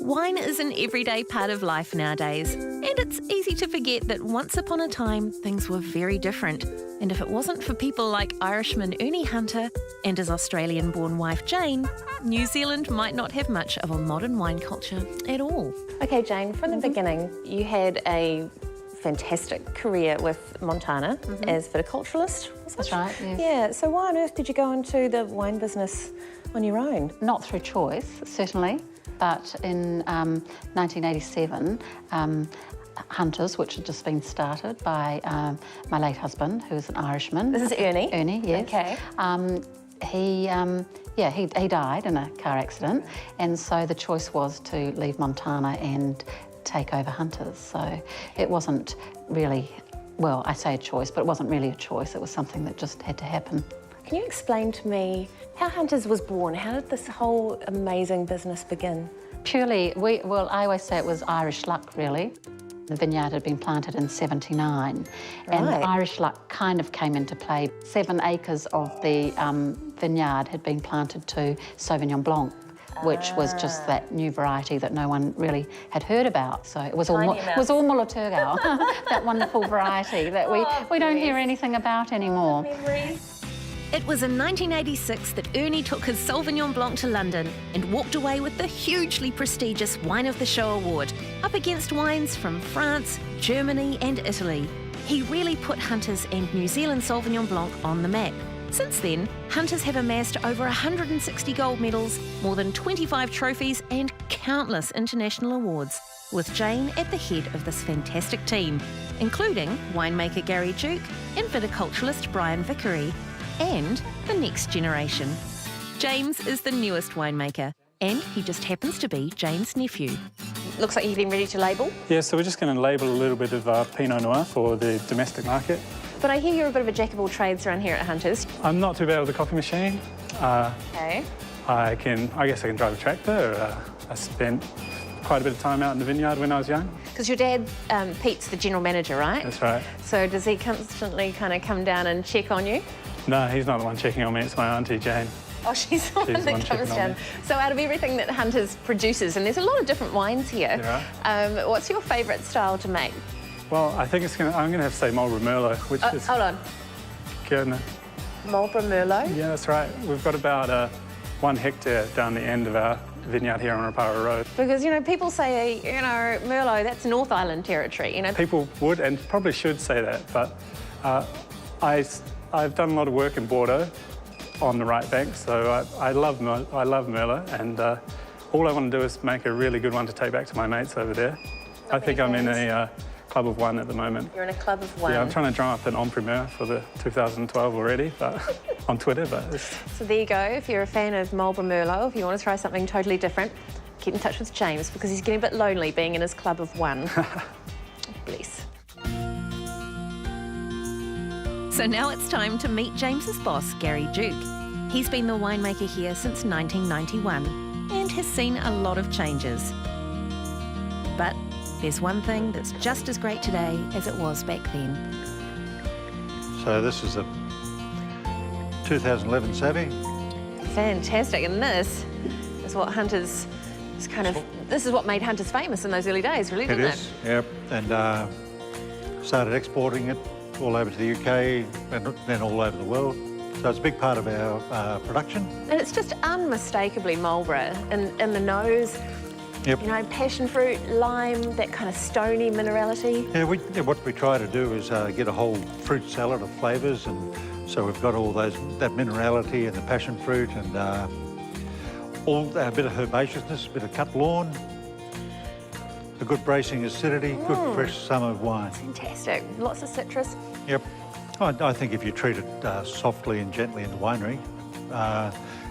Wine is an everyday part of life nowadays, and it's easy to forget that once upon a time things were very different. And if it wasn't for people like Irishman Ernie Hunter and his Australian-born wife Jane, New Zealand might not have much of a modern wine culture at all. Okay, Jane, from the beginning, you had a fantastic career with Montana as viticulturalist. That's right, yes. Yeah, so why on earth did you go into the wine business on your own? Not through choice, certainly, but in 1987, Hunters, which had just been started by my late husband, who was an Irishman. This is Ernie? Ernie, yes. Okay. He died in a car accident, and so the choice was to leave Montana and take over Hunters. So it wasn't really, well, I say a choice, but it wasn't really a choice. It was something that just had to happen. Can you explain to me how Hunters was born? How did this whole amazing business begin? Purely, I always say it was Irish luck, really. The vineyard had been planted in '79, and Right. Irish luck kind of came into play. 7 acres of the vineyard had been planted to Sauvignon Blanc, which was just that new variety that no one really had heard about. So it was all Mullaturgau, that wonderful variety that we don't hear anything about anymore. It was in 1986 that Ernie took his Sauvignon Blanc to London and walked away with the hugely prestigious Wine of the Show award, up against wines from France, Germany and Italy. He really put Hunters and New Zealand Sauvignon Blanc on the map. Since then, Hunters have amassed over 160 gold medals, more than 25 trophies and countless international awards, with Jane at the head of this fantastic team, including winemaker Gary Duke and viticulturalist Brian Vickery, and the next generation. James is the newest winemaker, and he just happens to be Jane's nephew. Looks like you're getting ready to label. Yeah, so we're just going to label a little bit of Pinot Noir for the domestic market. But I hear you're a bit of a jack of all trades around here at Hunters. I'm not too bad with the coffee machine. Okay. I guess I can drive a tractor. I spent quite a bit of time out in the vineyard when I was young. Because your dad, Pete's the general manager, right? That's right. So does he constantly kind of come down and check on you? No, he's not the one checking on me, it's my auntie Jane. Oh, she's the one that comes checking on down. me. So out of everything that Hunters produces, and there's a lot of different wines here, what's your favourite style to make? Well, I think I'm going to have to say Marlborough Merlot, which is... Hold on. Good. Marlborough Merlot? Yeah, that's right. We've got about 1 hectare down the end of our vineyard here on Rapara Road. Because, you know, people say, you know, Merlot, that's North Island territory, you know. People would and probably should say that, but I've done a lot of work in Bordeaux on the right bank, so I love Merlot, and all I want to do is make a really good one to take back to my mates over there. I think I'm in a club of one at the moment. You're in a club of one? Yeah, I'm trying to drum up an en primeur for the 2012 already, but on Twitter, but... So there you go. If you're a fan of Marlborough Merlot, if you want to try something totally different, get in touch with James, because he's getting a bit lonely being in his club of one. Bless. So now it's time to meet James's boss, Gary Duke. He's been the winemaker here since 1991 and has seen a lot of changes. But there's one thing that's just as great today as it was back then. So this is a 2011 Savvy. Fantastic, and this is what Hunters is this is what made Hunters famous in those early days, really, didn't it? It is, yep. And started exporting it all over to the UK and then all over the world. So it's a big part of our production. And it's just unmistakably Marlborough in the nose. Yep. You know, passion fruit, lime, that kind of stony minerality. Yeah, what we try to do is get a whole fruit salad of flavours, and so we've got all that minerality and the passion fruit and a bit of herbaceousness, a bit of cut lawn, a good bracing acidity, good fresh summer wine. Fantastic. Lots of citrus. Yep. I think if you treat it softly and gently in the winery,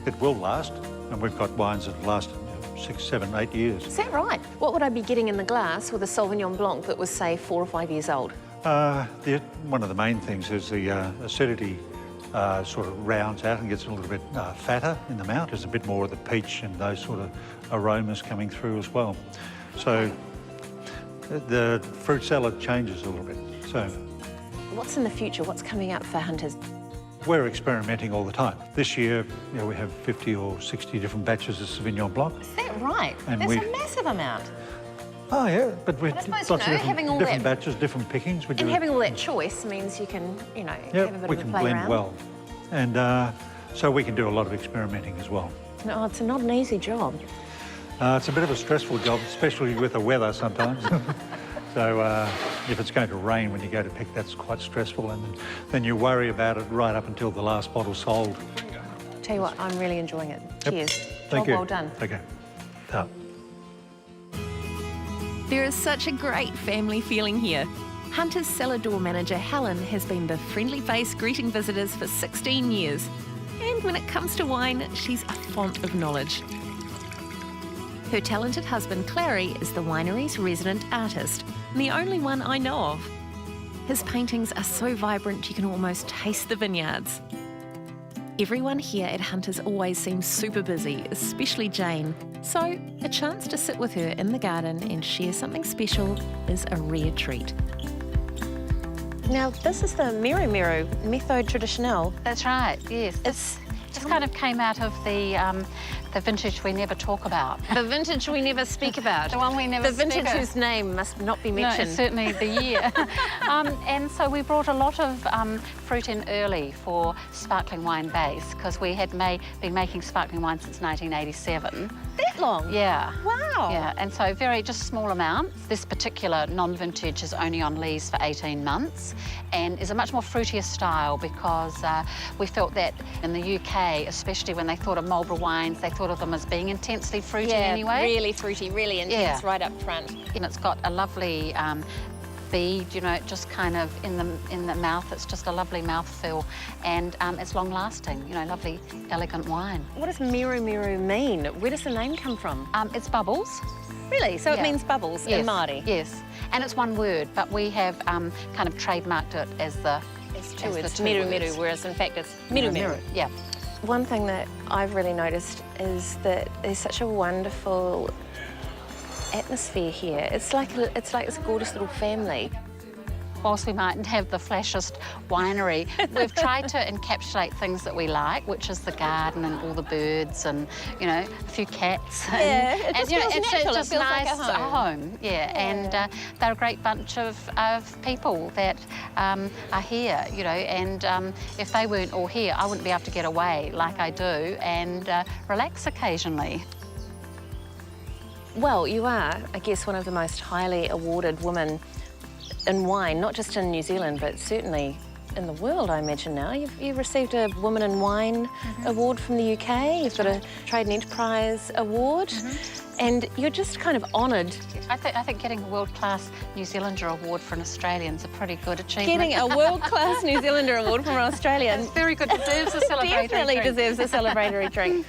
it will last. And we've got wines that have lasted 6, 7, 8 years. Is that right? What would I be getting in the glass with a Sauvignon Blanc that was, say, 4 or 5 years old? One of the main things is the acidity sort of rounds out and gets a little bit fatter in the mouth. There's a bit more of the peach and those sort of aromas coming through as well. So the fruit salad changes a little bit. So what's in the future? What's coming up for Hunters? we're experimenting all the time. This year, you know, we have 50 or 60 different batches of Sauvignon Blanc. Is that right? And That's we- a massive amount. Oh, yeah, but we've I suppose, lots you know, of having all different that- batches, different pickings. We do And having all that choice means you can, you know, Yep, have a bit we of a can play blend around. well. And so we can do a lot of experimenting as well. No, it's not an easy job. It's a bit of a stressful job, especially with the weather sometimes. So if it's going to rain when you go to pick, that's quite stressful. And then you worry about it right up until the last bottle sold. Tell you what, I'm really enjoying it. Yep. Cheers. Thank Job you. well done. Okay. Ta. There is such a great family feeling here. Hunter's cellar door manager Helen has been the friendly face greeting visitors for 16 years. And when it comes to wine, she's a font of knowledge. Her talented husband Clary is the winery's resident artist, and the only one I know of. His paintings are so vibrant you can almost taste the vineyards. Everyone here at Hunter's always seems super busy, especially Jane. So a chance to sit with her in the garden and share something special is a rare treat. Now, this is the Miru Miru Méthode Traditionnelle. That's right, yes. It's Just kind of came out of the vintage we never talk about. the vintage we never speak about. The one we never The vintage speak of. whose name must not be No, mentioned. certainly the year. And so we brought a lot of fruit in early for sparkling wine base because we had been making sparkling wine since 1987. That long? Yeah. Wow. Yeah, and so very just small amounts. This particular non-vintage is only on lees for 18 months and is a much more fruitier style because we felt that in the UK, especially when they thought of Marlborough wines, they thought of them as being intensely fruity Yeah, anyway. really fruity, really intense Yeah. right up front. And it's got a lovely feed, you know, it just kind of in the mouth, it's just a lovely mouthfeel and it's long lasting, you know, lovely, elegant wine. What does Miru Miru mean? Where does the name come from? It's bubbles. Really? So it Yeah. means bubbles in Māori? Yes, and it's one word, but we have kind of trademarked it as the It's two as the words, two Miru words. Miru, whereas in fact it's Miru Miru. Yeah. One thing that I've really noticed is that there's such a wonderful atmosphere here. It's like this gorgeous little family. Whilst we mightn't have the flashest winery, we've tried to encapsulate things that we like, which is the garden and all the birds and, you know, a few cats. Yeah, it just you know, feels it's natural. It just feels like nice a home. Yeah. And they're a great bunch of people that are here, you know, and if they weren't all here, I wouldn't be able to get away like I do and relax occasionally. Well, you are, I guess, one of the most highly awarded women in wine, not just in New Zealand, but certainly in the world, I imagine now. You've received a Woman in Wine award from the UK. You've got a Trade and Enterprise award. And you're just kind of honoured. I think getting a world-class New Zealander award for an Australian's a pretty good achievement. Getting a world-class New Zealander award from an Australian Very good, deserves a celebratory definitely drink. deserves a celebratory drink.